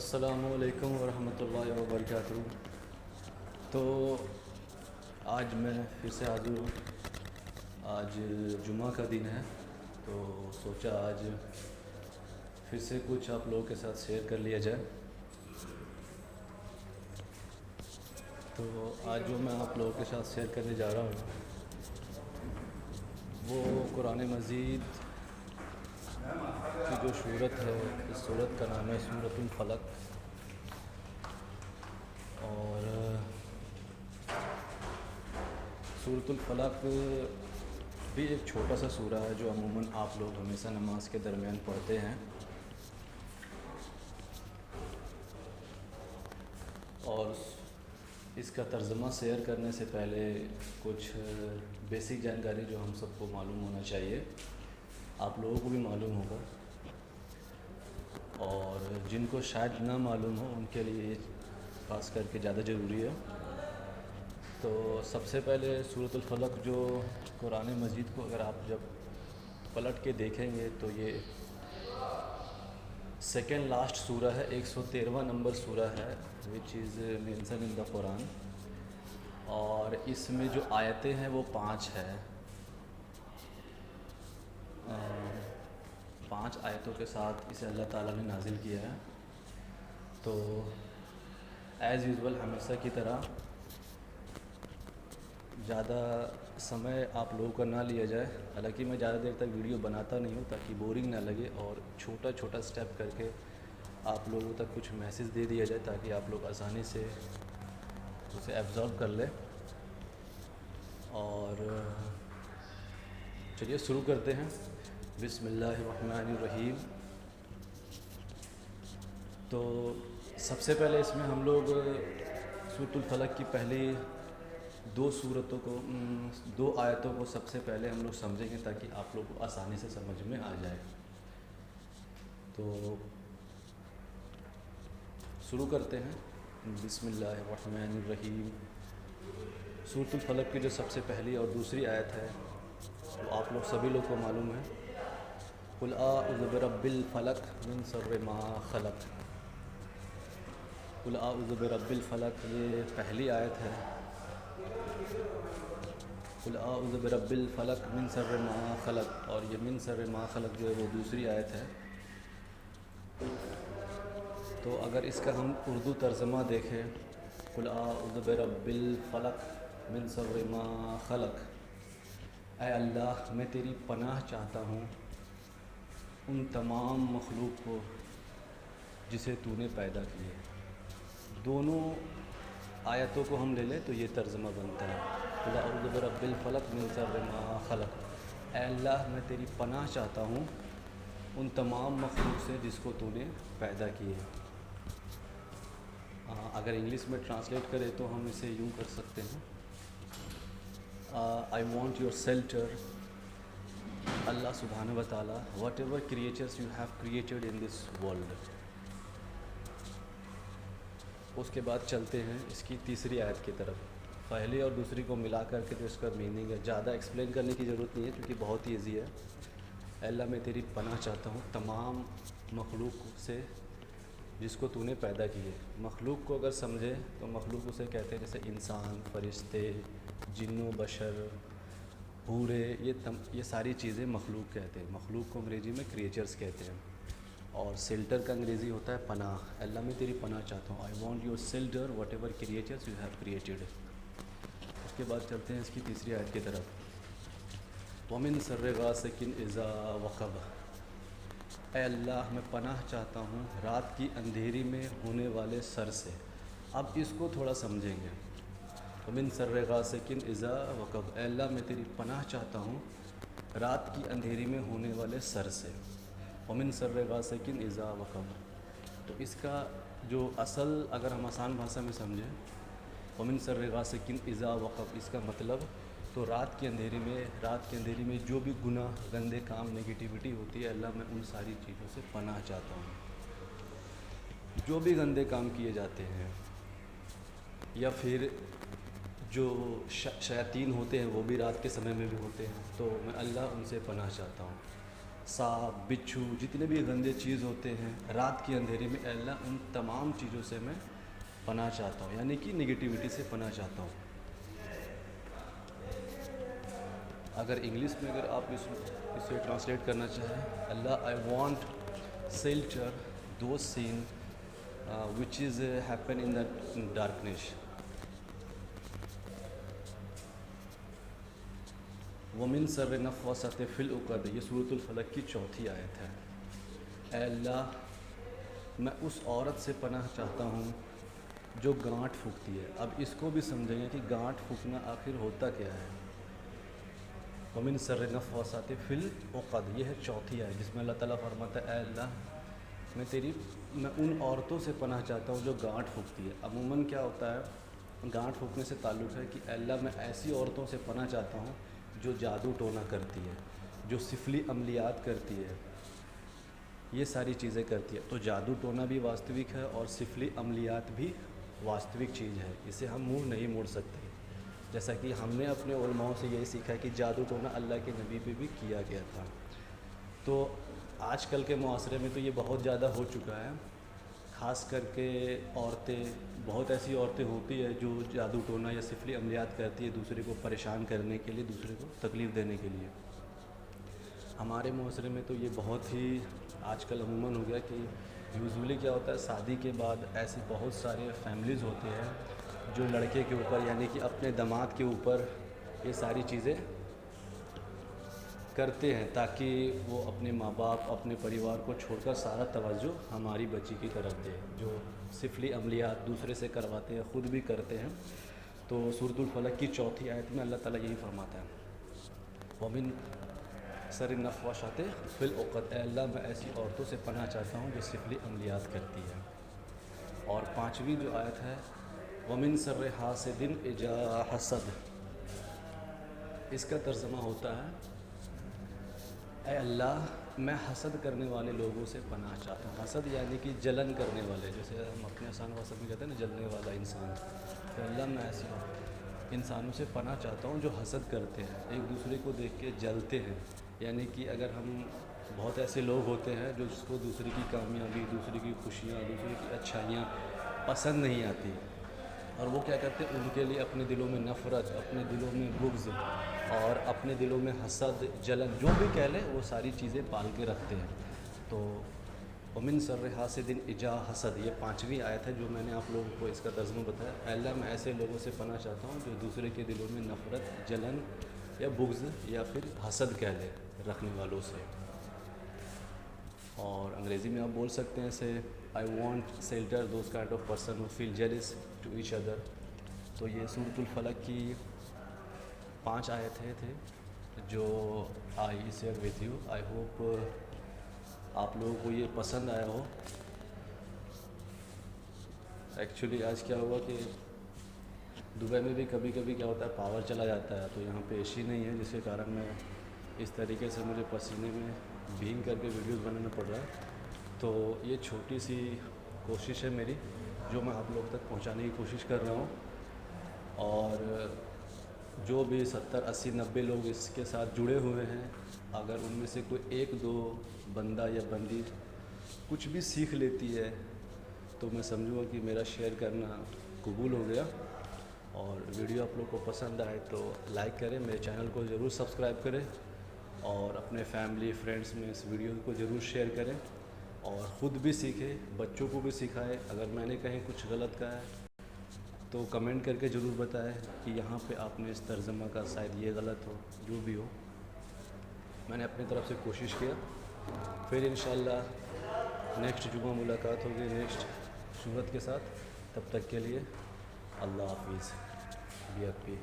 السلام علیکم ورحمۃ اللہ وبرکاتہ۔ تو آج میں پھر سے حاضر ہوں۔ آج جمعہ کا دن ہے تو سوچا آج پھر سے کچھ آپ لوگوں کے ساتھ شیئر کر لیا جائے۔ تو آج جو میں آپ لوگوں کے ساتھ شیئر کرنے جا رہا ہوں وہ قرآن مجید کی جو سورت ہے، اس سورت کا نام ہے سورۃ الفلق۔ اور سورۃ الفلق بھی ایک چھوٹا سا سورہ ہے جو عموماً آپ لوگ ہمیشہ نماز کے درمیان پڑھتے ہیں، اور اس کا ترجمہ شیئر کرنے سے پہلے کچھ بیسک جانکاری جو ہم سب کو معلوم ہونا چاہیے، آپ لوگوں کو بھی معلوم ہوگا، اور جن کو شاید نہ معلوم ہو ان کے لیے یہ خاص کر کے زیادہ ضروری ہے۔ تو سب سے پہلے سورۃ الفلق جو قرآن مجید کو اگر آپ جب پلٹ کے دیکھیں گے تو یہ سیکنڈ لاسٹ سورہ ہے، 113واں نمبر سورہ ہے، وچ از مینشن ان دا قرآن، اور اس میں جو آیتیں ہیں وہ 5 ہے۔ 5 آیتوں کے ساتھ اسے اللہ تعالیٰ نے نازل کیا ہے۔ تو ایز یوزول ہمیشہ کی طرح زیادہ سمے آپ لوگوں کا نہ لیا جائے، حالانکہ میں زیادہ دیر تک ویڈیو بناتا نہیں ہوں تاکہ بورنگ نہ لگے، اور چھوٹا چھوٹا اسٹیپ کر کے آپ لوگوں تک کچھ میسیج دے دیا جائے تاکہ آپ لوگ آسانی سے اسے ایبزارب کر لیں۔ اور چلیے شروع کرتے ہیں۔ بسم اللہ الرحمن الرحیم۔ تو سب سے پہلے اس میں ہم لوگ سورۃ الفلق کی پہلی دو آیتوں کو سب سے پہلے ہم لوگ سمجھیں گے تاکہ آپ لوگ کو آسانی سے سمجھ میں آ جائے۔ تو شروع کرتے ہیں۔ بسم اللہ الرحمن الرحیم۔ سورۃ الفلق کی جو سب سے پہلی اور دوسری آیت ہے وہ آپ لوگ سبھی لوگ کو معلوم ہے۔ قل اعوذ برب الفلق من شر ما خلق۔ قل اعوذ برب الفلق یہ پہلی آیت ہے۔ قل اعوذ برب الفلق من شر ما خلق، اور یہ من شر ما خلق جو ہے وہ دوسری آیت ہے۔ تو اگر اس کا ہم اردو ترجمہ دیکھیں، قل اعوذ برب الفلق من شر ما خلق، اے اللہ میں تیری پناہ چاہتا ہوں ان تمام مخلوق کو جسے تو نے پیدا کیے۔ دونوں آیتوں کو ہم لے لیں تو یہ ترجمہ بنتا ہے، قل اعوذ برب الفلق من شر ما خلق، اے اللہ میں تیری پناہ چاہتا ہوں ان تمام مخلوق سے جس کو تو نے پیدا کیے۔ اگر انگلش میں ٹرانسلیٹ کرے تو ہم اسے یوں کر سکتے ہیں، I want your shelter اللہ سبحانہ و تعالیٰ whatever creatures you have created in this world۔ اس کے بعد چلتے ہیں اس کی تیسری آیت کی طرف۔ پہلی اور دوسری کو ملا کر کے جو اس کا میننگ ہے زیادہ ایکسپلین کرنے کی ضرورت نہیں ہے کیونکہ بہت ہی ایزی ہے۔ اے اللہ میں تیری پناہ چاہتا ہوں تمام مخلوق سے جس کو تو نے پیدا کیے۔ مخلوق کو اگر سمجھے تو مخلوق اسے کہتے ہیں جیسے انسان، فرشتے، جن و بشر، حورے، یہ ساری چیزیں مخلوق کہتے ہیں۔ مخلوق کو انگریزی میں کریچرز کہتے ہیں، اور شیلٹر کا انگریزی ہوتا ہے پناہ۔ اللہ میں تیری پناہ چاہتا ہوں، I want your shelter whatever creatures you have created. اس کے بعد چلتے ہیں اس کی تیسری آیت کی طرف۔ وَمِن شَرِّ غَاسِقٍ إِذَا وَقَبَ، اے اللہ میں پناہ چاہتا ہوں رات کی اندھیری میں ہونے والے سر سے۔ اب اس کو تھوڑا سمجھیں گے۔ وَمِن شَرِّ غَاسِقٍ إِذَا وَقَبَ، اے اللہ میں تیری پناہ چاہتا ہوں رات کی اندھیری میں ہونے والے سر سے۔ وَمِن شَرِّ غَاسِقٍ إِذَا وَقَبَ، تو اس کا جو اصل اگر ہم آسان بھاشا میں سمجھیں، وَمِن شَرِّ غَاسِقٍ إِذَا وَقَبَ، اس کا مطلب تو رات کی اندھیری میں جو بھی گناہ، گندے کام، نگیٹیوٹی ہوتی ہے، اللہ میں ان ساری چیزوں سے پناہ چاہتا ہوں۔ جو بھی گندے کام کیے جاتے ہیں یا پھر جو شیاطین ہوتے ہیں وہ بھی رات کے سمے میں بھی ہوتے ہیں، تو میں اللہ ان سے پناہ چاہتا ہوں۔ सांप बिच्छू जितने भी गंदे चीज़ होते हैं रात के अंधेरे में, ए अल्लाह उन तमाम चीज़ों से मैं पनाह चाहता हूँ, यानी कि निगेटिविटी से पनाह चाहता हूँ। अगर इंग्लिश में अगर आप इसे ट्रांसलेट करना चाहें, अल्लाह I want shelter do scene which is happen in the darkness. वमिन सर्र नफ़्वासत फ़िल उक़द, ये सूरतुल फलक की चौथी आयत है। ऐ अल्लाह मैं उस औरत से पनाह चाहता हूँ जो गांठ फूंकती है। अब इसको भी समझेंगे कि गांठ फूंकना आखिर होता क्या है। वमिन सर्र नफ़्वासत फ़िल उक़द, ये है चौथी आयत जिसमें अल्लाह ताला फरमाता है ऐ अल्लाह मैं उन औरतों से पनाह चाहता हूँ जो गांठ फूंकती है। अमूमन क्या होता है, गांठ फूंकने से ताल्लुक़ है कि अल्लाह मैं ऐसी औरतों से पनाह चाहता हूँ जो जादू टोना करती है, जो सिफली अमलियात करती है, ये सारी चीज़ें करती है। तो जादू टोना भी वास्तविक है और सिफली अमलियात भी वास्तविक चीज़ है, इसे हम मुंह नहीं मोड़ सकते। जैसा कि हमने अपने उलमाओं से यही सीखा है कि जादू टोना अल्लाह के नबी पे भी किया गया था। तो आजकल के मुआसरे में तो ये बहुत ज़्यादा हो चुका है, ख़ास करके औरतें, बहुत ऐसी औरतें होती है जो जादू टोना या सिफली अमलियात करती है दूसरे को परेशान करने के लिए, दूसरे को तकलीफ़ देने के लिए। हमारे मुआसरे में तो ये बहुत ही आजकल अमूमन हो गया कि यूजुअली क्या होता है, शादी के बाद ऐसी बहुत सारे फैमिलीज़ होते हैं जो लड़के के ऊपर यानी कि अपने दामाद के ऊपर ये सारी चीज़ें करते हैं ताकि वो अपने माँ बाप, अपने परिवार को छोड़कर सारा तवज्जो हमारी बच्ची की तरफ दे। जो सिफली अमलियात दूसरे से करवाते हैं, ख़ुद भी करते हैं। तो सूरतुल फलक की चौथी आयत में अल्लाह ताला यही फरमाता है वमिन सर नफ़्वासत फ़िल उक़द, अल्लाह मैं ऐसी औरतों से पनाह चाहता हूँ जो सिफली अमलियात करती है। और पाँचवीं जो आयत है वमिन सर्र हासिदिन इज़ा हसद, इसका तर्जुमा होता है ऐ अल्लाह मैं हसद करने वाले लोगों से पनाह चाहता हूँ। हसद यानी कि जलन करने वाले, जैसे हम अपने आसान भाषा में कहते हैं ना, जलने वाला इंसान। तो अल्लाह मैं ऐसे इंसानों से पनाह चाहता हूँ जो हसद करते हैं, एक दूसरे को देख के जलते हैं। यानी कि अगर हम बहुत ऐसे लोग होते हैं जो जिसको दूसरे की कामयाबी, दूसरे की खुशियाँ, दूसरे की अच्छाइयाँ पसंद नहीं आती, और वो क्या करते हैं, उनके लिए अपने दिलों में नफ़रत, अपने दिलों में बुग़्ज़ और अपने दिलों में हसद, जलन, जो भी कह लें, वो सारी चीज़ें पाल के रखते हैं। तो वमिन सर्र हासिदिन इज़ा हसद, ये पाँचवीं आयत है जो मैंने आप लोगों को इसका तर्जुमा बताया। अल्लाह मैं ऐसे लोगों से पनाह चाहता हूँ जो दूसरे के दिलों में नफ़रत, जलन या बुग़्ज़ या फिर हसद कह लें रखने वालों से। और अंग्रेज़ी में आप बोल सकते हैं इसे I want shelter those kind of person who feel jealous to each other. तो ये सूरतुल फलक की 5 आयतें थे जो I share with you. I hope आप लोगों को ये पसंद आया हो। एक्चुअली आज क्या हुआ कि दुबई में भी कभी कभी क्या होता है, पावर चला जाता है, तो यहाँ पे एसी नहीं है, जिसके कारण मैं इस तरीके से मुझे पसीने में भीग करके वीडियोस बनाना पड़ रहा है। तो ये छोटी सी कोशिश है मेरी जो मैं आप लोग तक पहुँचाने की कोशिश कर रहा हूँ। और जो भी 70, 80, 90 लोग इसके साथ जुड़े हुए हैं, अगर उनमें से कोई 1-2 बंदा या बंदी कुछ भी सीख लेती है तो मैं समझूँगा कि मेरा शेयर करना कबूल हो गया। और वीडियो आप लोग को पसंद आए तो लाइक करें, मेरे चैनल को ज़रूर सब्सक्राइब करें और अपने फैमिली फ्रेंड्स में इस वीडियो को ज़रूर शेयर करें और ख़ुद भी सीखें, बच्चों को भी सिखाएं। अगर मैंने कहीं कुछ गलत कहा है तो कमेंट करके ज़रूर बताएं कि यहाँ पे आपने इस तर्जुमा का शायद ये गलत हो, जो भी हो। मैंने अपनी तरफ से कोशिश किया। फिर इंशाल्लाह नेक्स्ट जुम्मा मुलाकात होगी नेक्स्ट सूरत के साथ। तब तक के लिए अल्लाह हाफिज़, बी हैप्पी।